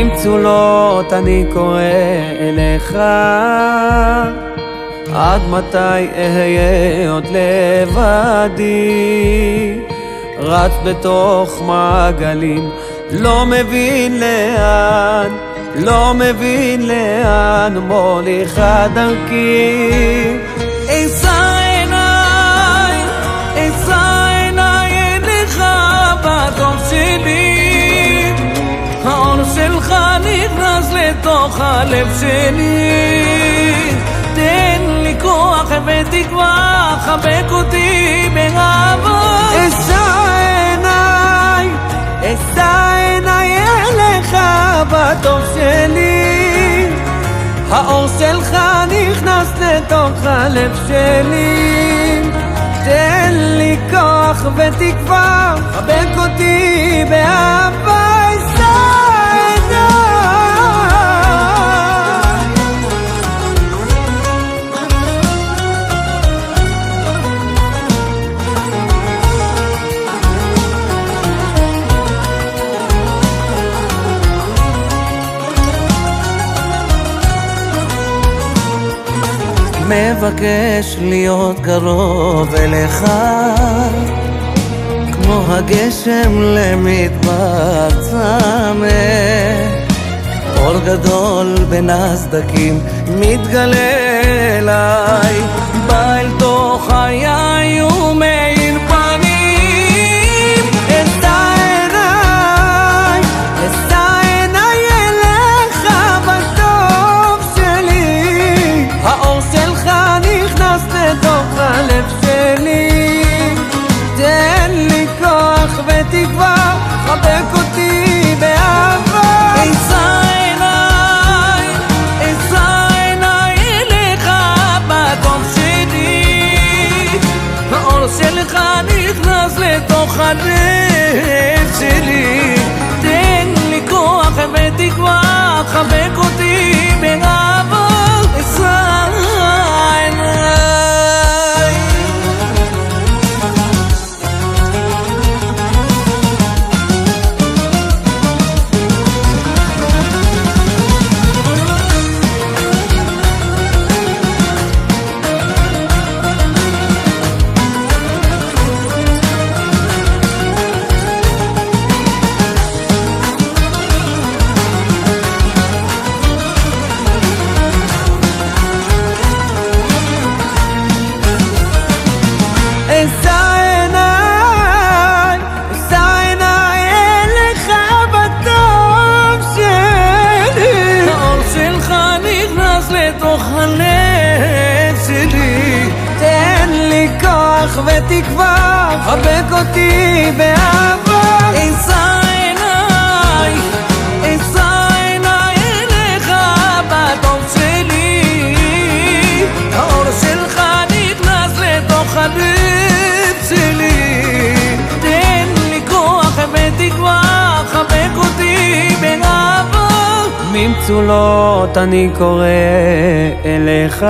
ממצולות אני קורא אליך, עד מתי אהיה עוד לבדי, רץ בתוך מעגלים, לא מבין לאן, לא מבין לאן מוליכה דרכי. אשא עיניי אליך בטוב שלי, האור שלך נכנס לתוך הלב שלי, תן לי כוח ותקווה, חבק אותי באהבה. אשא עיניי אליך בטוב שלי, האור שלך נכנס לתוך הלב שלי, תן לי כוח ותקווה, חבק אותי באהבה. מבקש להיות קרוב אליך, כמו הגשם למדבר צמא, אור גדול בין הסדקים מתגלה אליי, בא אל תוך חיי ומאיר פנים. אשא עיניי אליך בטוב שלי, האור שלך נכנס לתוך הלב שלי, תן לי כוח ותקווה, חבק אותי באהבה. אשא עיניי אליך בטוב שלי, האור שלך נכנס לתוך הלב שלי, תן לי כוח ותקווה, חבק אותי באהבה. אשא עיניי אליך בטוב שלי, האור שלך נכנס לתוך הלב שלי, תן לי כוח ותקווה, חבק אותי באהבה. אשא עיניי אליך בטוב שלי, האור שלך נכנס לתוך הלב שלי, תן לי כוח ותקווה, חבק אותי באהבה. ממצולות אני קורא אליך,